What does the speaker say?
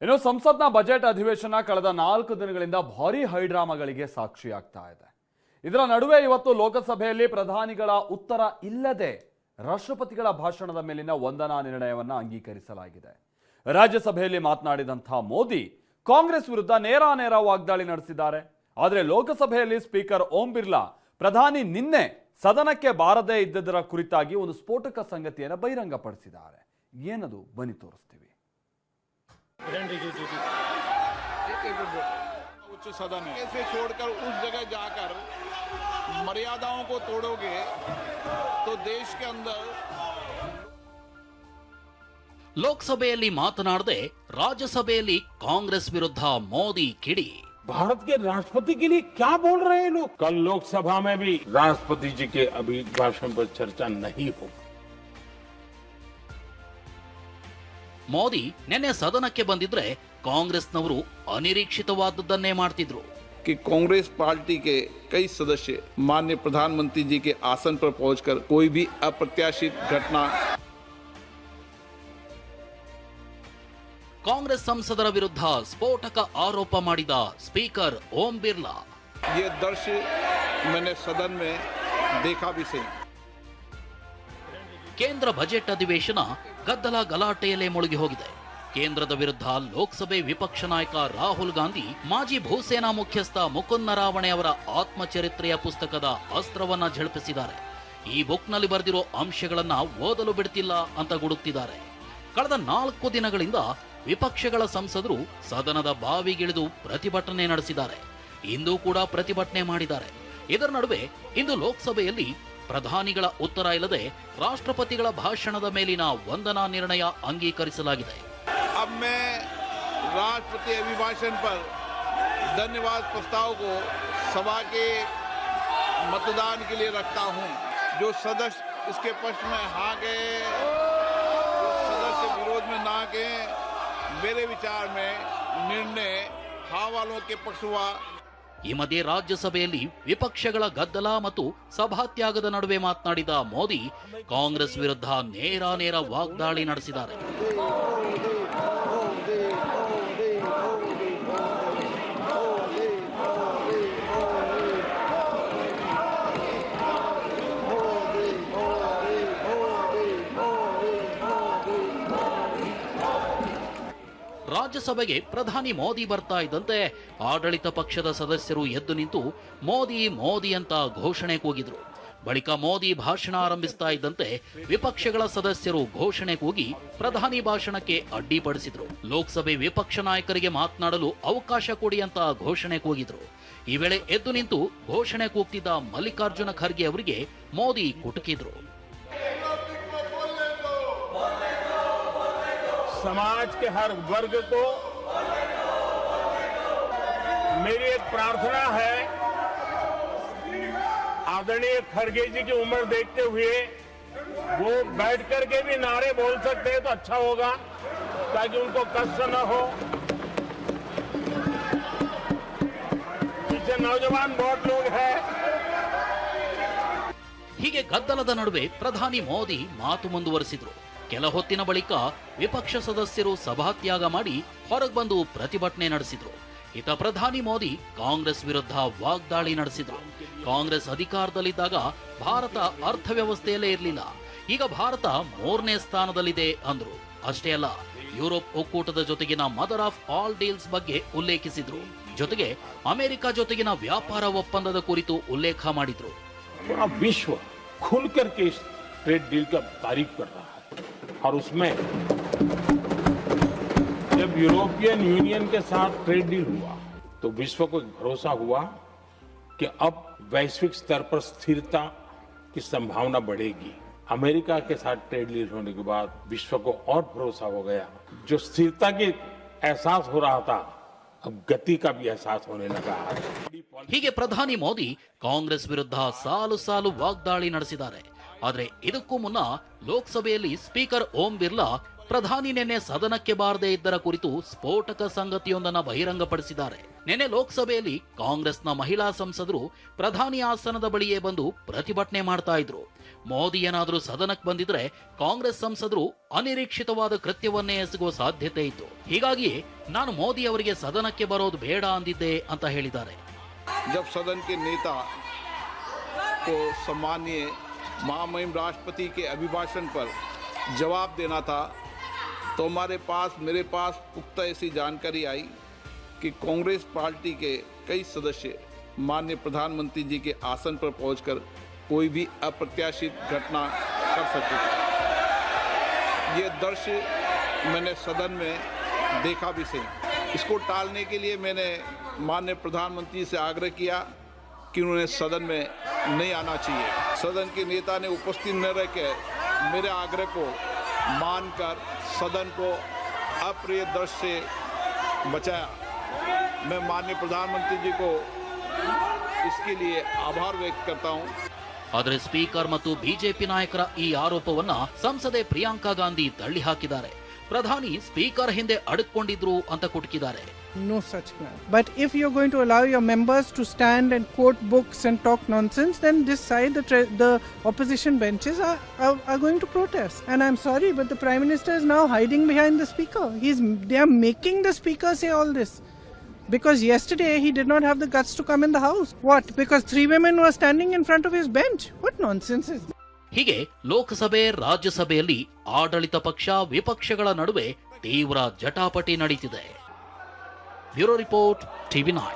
ಇನ್ನು ಸಂಸತ್ನ ಬಜೆಟ್ ಅಧಿವೇಶನ ಕಳೆದ 4 ದಿನಗಳಿಂದ ಭಾರೀ ಹೈಡ್ರಾಮಾಗಳಿಗೆ ಸಾಕ್ಷಿಯಾಗ್ತಾ ಇದೆ. ಇದರ ನಡುವೆ ಇವತ್ತು ಲೋಕಸಭೆಯಲ್ಲಿ ಪ್ರಧಾನಿಗಳ ಉತ್ತರ ಇಲ್ಲದೆ ರಾಷ್ಟ್ರಪತಿಗಳ ಭಾಷಣದ ಮೇಲಿನ ವಂದನಾ ನಿರ್ಣಯವನ್ನು ಅಂಗೀಕರಿಸಲಾಗಿದೆ. ರಾಜ್ಯಸಭೆಯಲ್ಲಿ ಮಾತನಾಡಿದಂಥ ಮೋದಿ ಕಾಂಗ್ರೆಸ್ ವಿರುದ್ಧ ನೇರ ವಾಗ್ದಾಳಿ ನಡೆಸಿದ್ದಾರೆ. ಆದರೆ ಲೋಕಸಭೆಯಲ್ಲಿ ಸ್ಪೀಕರ್ ಓಂ ಬಿರ್ಲಾ ಪ್ರಧಾನಿ ನಿನ್ನೆ ಸದನಕ್ಕೆ ಬಾರದೇ ಇದ್ದದರ ಕುರಿತಾಗಿ ಒಂದು ಸ್ಫೋಟಕ ಸಂಗತಿಯನ್ನು ಬಹಿರಂಗಪಡಿಸಿದ್ದಾರೆ. ಏನದು ಬನ್ನಿ ತೋರಿಸ್ತೀವಿ. उच्च सदन है, इसे छोड़कर उस जगह जाकर मर्यादाओं को तोड़ोगे तो देश के अंदर ಲೋಕಸಭೆಯಲ್ಲಿ ಮಾತನಾಡದೆ ರಾಜ್ಯಸಭೆಯಲ್ಲಿ ಕಾಂಗ್ರೆಸ್ ವಿರುದ್ಧ ಮೋದಿ ಕಿಡಿ. भारत के राष्ट्रपति के लिए क्या बोल रहे हैं लोग? कल लोकसभा में भी राष्ट्रपति जी के अभिभाषण पर चर्चा नहीं हो. ಮೋದಿ ನಿನ್ನೆ ಸದನಕ್ಕೆ ಬಂದಿದ್ರೆ ಕಾಂಗ್ರೆಸ್ನವರು ಅನಿರೀಕ್ಷಿತವಾದದ್ದನ್ನೇ ಮಾಡ್ತಿದ್ರು. कि कांग्रेस पार्टी के कई सदस्य माननीय प्रधानमंत्री जी के आसन पर पहुंचकर कोई भी अप्रत्याशित घटना ಕಾಂಗ್ರೆಸ್ ಸಂಸದರ ವಿರುದ್ಧ ಸ್ಫೋಟಕ ಆರೋಪ ಮಾಡಿದ ಸ್ಪೀಕರ್ ಓಂ ಬಿರ್ಲಾ. ये दृश्य मैंने सदन में देखा भी सही. ಕೇಂದ್ರ ಬಜೆಟ್ ಅಧಿವೇಶನ ಗದ್ದಲ ಗಲಾಟೆಯಲ್ಲೇ ಮುಳುಗಿ ಹೋಗಿದೆ. ಕೇಂದ್ರದ ವಿರುದ್ಧ ಲೋಕಸಭೆ ವಿಪಕ್ಷ ನಾಯಕ ರಾಹುಲ್ ಗಾಂಧಿ ಮಾಜಿ ಭೂಸೇನಾ ಮುಖ್ಯಸ್ಥ ಮುಕುಂದ್ ನರಾವಣೆ ಅವರ ಆತ್ಮಚರಿತ್ರೆಯ ಪುಸ್ತಕದ ಅಸ್ತ್ರವನ್ನ ಝಳಪಿಸಿದ್ದಾರೆ. ಈ ಬುಕ್ನಲ್ಲಿ ಬರೆದಿರೋ ಅಂಶಗಳನ್ನ ಓದಲು ಬಿಡ್ತಿಲ್ಲ ಅಂತ ಗುಡುಕ್ತಿದ್ದಾರೆ. ಕಳೆದ 4 ದಿನಗಳಿಂದ ವಿಪಕ್ಷಗಳ ಸಂಸದರು ಸದನದ ಬಾವಿಗಿಳಿದು ಪ್ರತಿಭಟನೆ ನಡೆಸಿದ್ದಾರೆ. ಇಂದು ಕೂಡ ಪ್ರತಿಭಟನೆ ಮಾಡಿದ್ದಾರೆ. ಇದರ ನಡುವೆ ಇಂದು ಲೋಕಸಭೆಯಲ್ಲಿ ಪ್ರಧಾನಿಗಳ ಉತ್ತರ ಇಲ್ಲದೆ ರಾಷ್ಟ್ರಪತಿಗಳ ಭಾಷಣದ ಮೇಲಿನ ವಂದನಾ ನಿರ್ಣಯ ಅಂಗೀಕರಿಸಲಾಗಿದೆ. अब मैं राष्ट्रपति अभिभाषण पर धन्यवाद प्रस्ताव को सभा के मतदान के लिए रखता हूं. जो सदस्य इसके पक्ष में हाँ गए, जो सदस्य विरोध में ना गए, मेरे विचार में निर्णय हाँ वालों के पक्ष हुआ. ಈ ಮಧ್ಯೆ ರಾಜ್ಯಸಭೆಯಲ್ಲಿ ವಿಪಕ್ಷಗಳ ಗದ್ದಲ ಮತ್ತು ಸಭಾತ್ಯಾಗದ ನಡುವೆ ಮಾತನಾಡಿದ ಮೋದಿ ಕಾಂಗ್ರೆಸ್ ವಿರುದ್ಧ ನೇರ ವಾಗ್ದಾಳಿ ನಡೆಸಿದ್ದಾರೆ. ರಾಜ್ಯಸಭೆಗೆ ಪ್ರಧಾನಿ ಮೋದಿ ಬರ್ತಾ ಇದ್ದಂತೆ ಆಡಳಿತ ಪಕ್ಷದ ಸದಸ್ಯರು ಎದ್ದು ನಿಂತು ಮೋದಿ ಅಂತ ಘೋಷಣೆ ಕೂಗಿದ್ರು. ಬಳಿಕ ಮೋದಿ ಭಾಷಣ ಆರಂಭಿಸ್ತಾ ಇದ್ದಂತೆ ವಿಪಕ್ಷಗಳ ಸದಸ್ಯರು ಘೋಷಣೆ ಕೂಗಿ ಪ್ರಧಾನಿ ಭಾಷಣಕ್ಕೆ ಅಡ್ಡಿಪಡಿಸಿದ್ರು. ಲೋಕಸಭೆ ವಿಪಕ್ಷ ನಾಯಕರಿಗೆ ಮಾತನಾಡಲು ಅವಕಾಶ ಕೊಡಿ ಅಂತ ಘೋಷಣೆ ಕೂಗಿದ್ರು. ಈ ವೇಳೆ ಎದ್ದು ನಿಂತು ಘೋಷಣೆ ಕೂಗ್ತಿದ್ದ ಮಲ್ಲಿಕಾರ್ಜುನ ಖರ್ಗೆ ಅವರಿಗೆ ಮೋದಿ ಕುಟುಕಿದ್ರು. समाज के हर वर्ग को मेरी एक प्रार्थना है, आदरणीय खरगे जी की उम्र देखते हुए वो बैठ करके भी नारे बोल सकते हैं तो अच्छा होगा, ताकि उनको कष्ट न हो. पीछे नौजवान बहुत लोग हैं. ಹೀಗೆ ಗದ್ದಲದ ನಡುವೆ ಪ್ರಧಾನಿ ಮೋದಿ ಮಾತು ಮುಂದುವರೆಸಿದ್ರು. ಕೆಲ ಹೊತ್ತಿನ ಬಳಿಕ ವಿಪಕ್ಷ ಸದಸ್ಯರು ಸಭಾತ್ಯಾಗ ಮಾಡಿ ಹೊರಗೆ ಬಂದು ಪ್ರತಿಭಟನೆ ನಡೆಸಿದ್ರು. ಇತ ಪ್ರಧಾನಿ ಮೋದಿ ಕಾಂಗ್ರೆಸ್ ವಿರುದ್ಧ ವಾಗ್ದಾಳಿ ನಡೆಸಿದ್ರು. ಕಾಂಗ್ರೆಸ್ ಅಧಿಕಾರದಲ್ಲಿದ್ದಾಗ ಭಾರತ ಅರ್ಥವ್ಯವಸ್ಥೆಯಲ್ಲೇ ಇರಲಿಲ್ಲ, ಈಗ ಭಾರತ 3ನೇ ಸ್ಥಾನದಲ್ಲಿದೆ ಅಂದ್ರು. ಅಷ್ಟೇ ಅಲ್ಲ, ಯುರೋಪ್ ಒಕ್ಕೂಟದ ಜೊತೆಗಿನ ಮದರ್ ಆಫ್ ಆಲ್ ಡೀಲ್ಸ್ ಬಗ್ಗೆ ಉಲ್ಲೇಖಿಸಿದ್ರು. ಜೊತೆಗೆ ಅಮೆರಿಕ ಜೊತೆಗಿನ ವ್ಯಾಪಾರ ಒಪ್ಪಂದದ ಕುರಿತು ಉಲ್ಲೇಖ ಮಾಡಿದ್ರು. विश्व खुल करके इस ट्रेड डील का तारीफ कर रहा है, और उसमें जब यूरोपियन यूनियन के साथ ट्रेड डील हुआ तो विश्व को भरोसा हुआ कि अब वैश्विक स्तर पर स्थिरता की संभावना बढ़ेगी. अमेरिका के साथ ट्रेड डील होने के बाद विश्व को और भरोसा हो गया. जो स्थिरता की एहसास हो रहा था, अब गति का भी एहसास होने लगा है. ಹೀಗೆ ಪ್ರಧಾನಿ ಮೋದಿ ಕಾಂಗ್ರೆಸ್ ವಿರುದ್ಧ ಸಾಲು ವಾಗ್ದಾಳಿ ನಡೆಸಿದ್ದಾರೆ. ಆದರೆ ಇದಕ್ಕೂ ಮುನ್ನ ಲೋಕಸಭೆಯಲ್ಲಿ ಸ್ಪೀಕರ್ ಓಂ ಬಿರ್ಲಾ ಪ್ರಧಾನಿ ನಿನ್ನೆ ಸದನಕ್ಕೆ ಬಾರದೇ ಇದ್ದರ ಕುರಿತು ಸ್ಫೋಟಕ ಸಂಗತಿಯೊಂದನ್ನು ಬಹಿರಂಗಪಡಿಸಿದ್ದಾರೆ. ನಿನ್ನೆ ಲೋಕಸಭೆಯಲ್ಲಿ ಕಾಂಗ್ರೆಸ್ನ ಮಹಿಳಾ ಸಂಸದರು ಪ್ರಧಾನಿ ಆಸನದ ಬಳಿಯೇ ಬಂದು ಪ್ರತಿಭಟನೆ ಮಾಡ್ತಾ ಇದ್ರು. ಮೋದಿ ಏನಾದರೂ ಸದನಕ್ಕೆ ಬಂದಿದ್ರೆ ಕಾಂಗ್ರೆಸ್ ಸಂಸದರು ಅನಿರೀಕ್ಷಿತವಾದ ಕೃತ್ಯವನ್ನೇ ಎಸಗುವ ಸಾಧ್ಯತೆ ಇತ್ತು. ಹೀಗಾಗಿಯೇ ನಾನು ಮೋದಿ ಅವರಿಗೆ ಸದನಕ್ಕೆ ಬರೋದು ಬೇಡ ಅಂದಿದ್ದೆ ಅಂತ ಹೇಳಿದ್ದಾರೆ. जब सदन के नेता को सम्माननीय महामहिम राष्ट्रपति के अभिभाषण पर जवाब देना था, तो मेरे पास पुख्ता ऐसी जानकारी आई कि कांग्रेस पार्टी के कई सदस्य माननीय प्रधानमंत्री जी के आसन पर पहुंचकर कोई भी अप्रत्याशित घटना कर सकते थे। ये दृश्य मैंने सदन में देखा भी सही। इसको टालने के लिए मैंने माननीय प्रधानमंत्री से आग्रह किया कि उन्हें सदन में नहीं आना चाहिए। सदन के नेता ने उपस्थित न रहकर मेरे आग्रह को मानकर सदन को अप्रिय दृश्य से बचाया। मैं माननीय प्रधानमंत्री जी को इसके लिए आभार व्यक्त करता हूँ। ಆದರೆ ಸ್ಪೀಕರ್ ಮತ್ತು ಬಿಜೆಪಿ ನಾಯಕರ ಈ ಆರೋಪವನ್ನ ಸಂಸದೆ ಪ್ರಿಯಾಂಕಾ ಗಾಂಧಿ ತಳ್ಳಿ ಹಾಕಿದ್ದಾರೆ. ಪ್ರಧಾನಿ ಸ್ಪೀಕರ್ ಹಿಂದೆ ಅಡಕೊಂಡಿದ್ರು ಅಂತ ಕುಟುಕಿದ್ದಾರೆ. No such plan. But if you're going to allow your members to stand and quote books and talk nonsense, then this side, the opposition benches are going to protest. And I'm sorry, but the Prime Minister is now hiding behind the Speaker. They are making the Speaker say all this. Because yesterday he did not have the guts to come in the house. What? Because 3 women were standing in front of his bench. What nonsense is this? ಹೀಗೆ ಲೋಕಸಭೆ ರಾಜ್ಯಸಭೆಯಲ್ಲಿ ಆಡಳಿತ ಪಕ್ಷ ವಿಪಕ್ಷಗಳ ನಡುವೆ ತೀವ್ರ ಜಟಾಪಟಿ ನಡೀತಿದೆ. Bureau report, TV9.